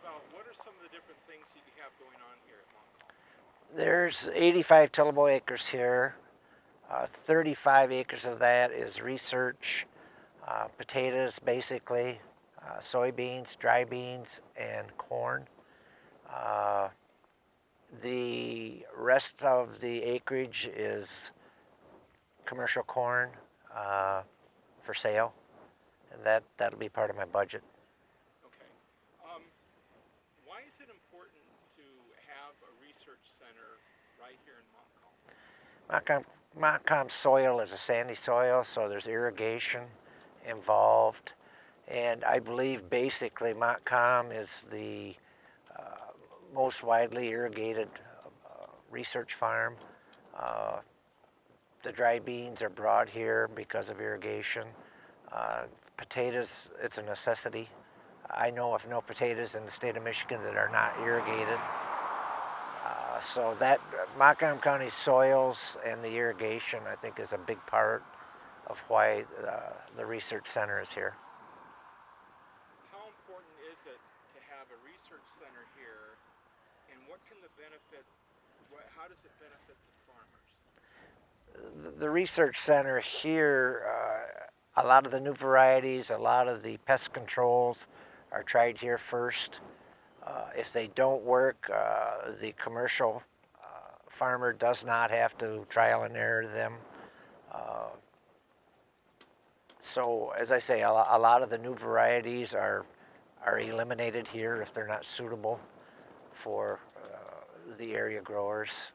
about what are some of the different things that you have going on here at Montcalm? There's 85 tillable acres here. 35 acres of that is research, potatoes basically, soybeans, dry beans, and corn. Uh, the rest of the acreage is commercial corn uh, for sale, and that'll be part of my budget. Okay. Um, why is it important to have a research center right here in Montcalm? Montcalm soil is a sandy soil, so there's irrigation involved. And I believe basically Montcalm is the uh, most widely irrigated research farm. Uh, the dry beans are brought here because of irrigation. Uh, Potatoes, it's a necessity. I know of no potatoes in the state of Michigan that are not irrigated. So that Montgomery County soils and the irrigation, I think, is a big part of why the research center is here. How important is it to have a research center here, and what can the benefit? How does it benefit the farmers? The research center here, a lot of the new varieties, a lot of the pest controls are tried here first. If they don't work, the commercial farmer does not have to trial and error them. Uh, so as I say, a lot of the new varieties are eliminated here if they're not suitable for the area growers.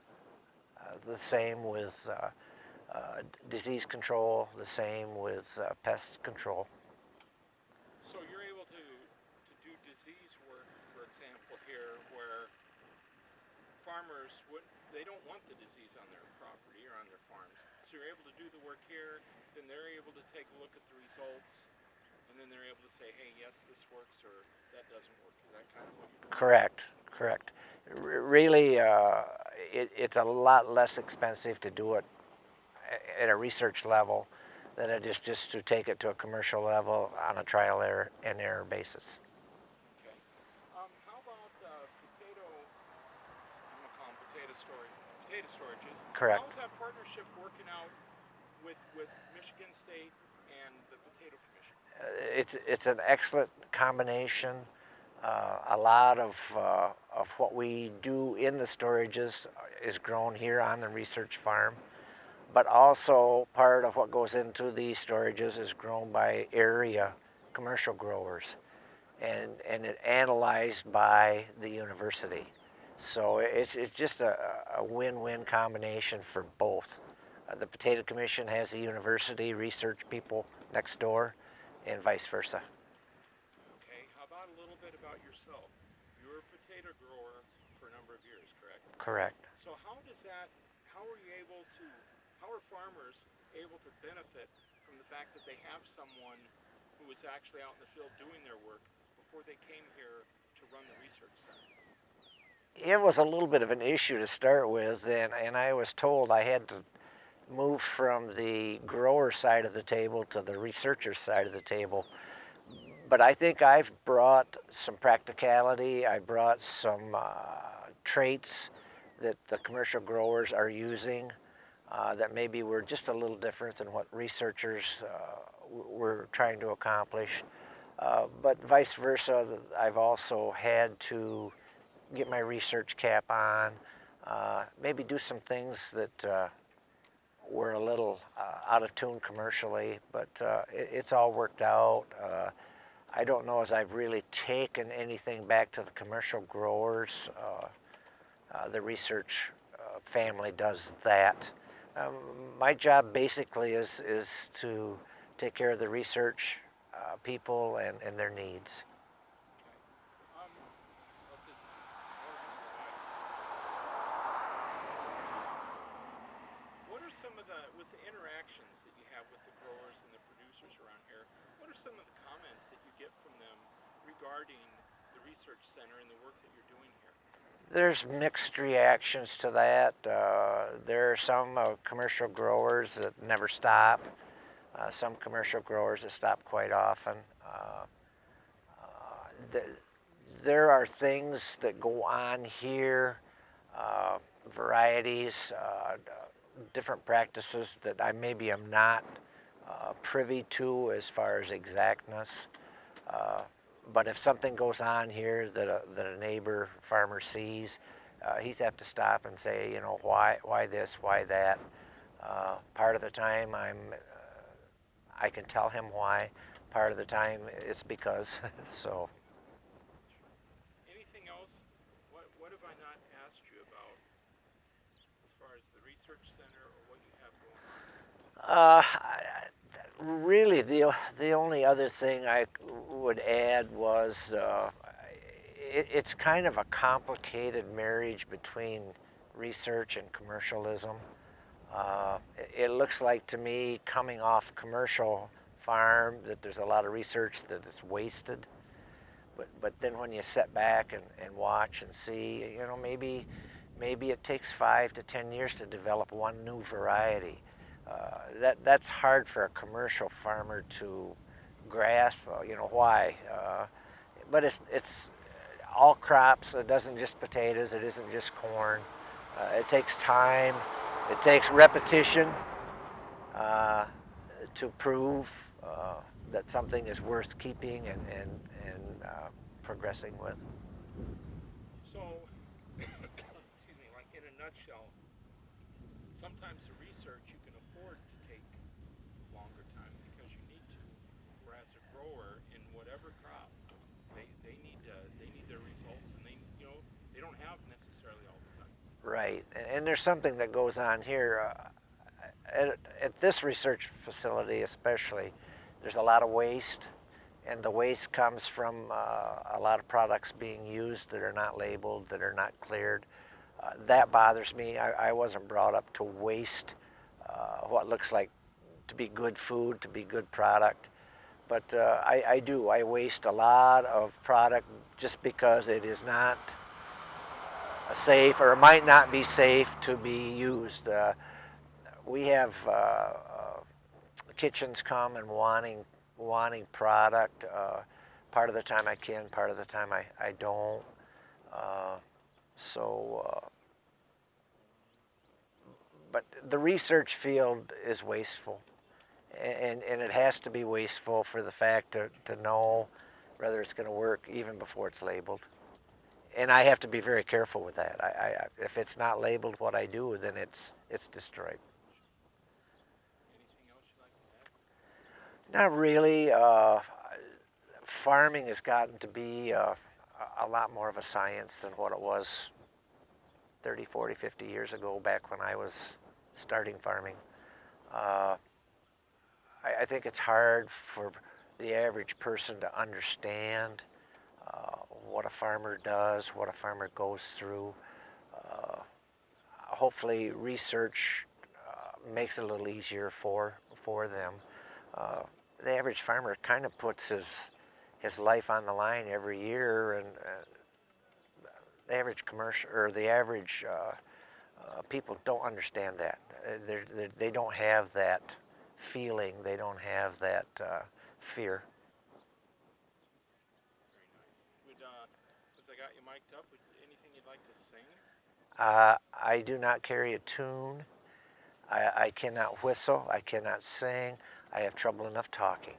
The same with disease control, the same with pest control. So you're able to do disease work, for example, here where farmers would they don't want the disease on their property or on their farms. So you're able to do the work here, then they're able to take a look at the results, and then they're able to say, hey, yes, this works, or that doesn't work. Is that kind of what you're doing? Correct, correct. Really, it's a lot less expensive to do it at a research level than it is just to take it to a commercial level on a trial error and error basis. Okay. How about potato? I'm gonna call them potato storages. How is Correct. that partnership working out with Michigan State and the Potato Commission? It's an excellent combination. A lot of what we do in the storages is grown here on the research farm, but also part of what goes into these storages is grown by area commercial growers and it analyzed by the university. So it's just a win-win combination for both. The Potato Commission has the university research people next door and vice versa. Okay. How about a little bit about yourself? You were a potato grower for a number of years, correct? Correct. So how does that? How are you able to? How are farmers able to benefit from the fact that they have someone who is actually out in the field doing their work before they came here to run the research center? It was a little bit of an issue to start with, and I was told I had to move from the grower side of the table to the researcher side of the table. But I think I've brought some practicality. I brought some traits that the commercial growers are using that maybe were just a little different than what researchers were trying to accomplish. But vice versa, I've also had to get my research cap on, maybe do some things that were a little out of tune commercially, but it's all worked out. I don't know as I've really taken anything back to the commercial growers. The research family does that. Um, my job basically is to take care of the research people and their needs. Okay. Let this motor slide. What are some of the with the interactions that you have with the growers and the producers around here? What are some of the comments that you get from them regarding the research center and the work that you're doing here? There's mixed reactions to that. There are some commercial growers that never stop. Some commercial growers that stop quite often. The, there are things that go on here, uh, varieties, different practices that I maybe am not privy to as far as exactness. Uh, but if something goes on here that a neighbor farmer sees, he's have to stop and say, you know, why this, why that. Part of the time I can tell him why. Part of the time it's because. So Anything else? What have I not asked you about as far as the research center or what you have going on? really, the only other thing I would add was it's kind of a complicated marriage between research and commercialism. It looks like to me, coming off commercial farm, that there's a lot of research that is wasted. But then when you sit back and watch and see, you know, maybe it takes 5 to 10 years to develop one new variety. That's hard for a commercial farmer to grasp. You know why? But it's all crops. It doesn't just potatoes. It isn't just corn. It takes time. It takes repetition uh, to prove that something is worth keeping and progressing with. So, excuse me, like in a nutshell, sometimes the research you can afford to take longer time because you need to. Whereas a grower in whatever crop, they need their results and they don't have necessarily all the time. Right, and there's something that goes on here at this research facility, especially. There's a lot of waste, and the waste comes from a lot of products being used that are not labeled, that are not cleared. That bothers me. I wasn't brought up to waste what looks like to be good food, to be good product. But I do. I waste a lot of product just because it is not safe or it might not be safe to be used. We have kitchens come and wanting product. Part of the time I can, part of the time I don't. Uh, so, but the research field is wasteful, and it has to be wasteful for the fact to know whether it's going to work even before it's labeled. And I have to be very careful with that. If it's not labeled what I do, then it's destroyed. Anything else you'd like to add? Not really. Farming has gotten to be a lot more of a science than what it was 30, 40, 50 years ago, back when I was starting farming. Uh, I think it's hard for the average person to understand what a farmer does, what a farmer goes through. Uh, Hopefully, research makes it a little easier for them. Uh, the average farmer kind of puts his life on the line every year, and the average commercial or the average people don't understand that. They don't have that feeling. They don't have that fear. Very nice. Since I got you mic'd up, anything you'd like to sing? I do not carry a tune. I cannot whistle. I cannot sing. I have trouble enough talking.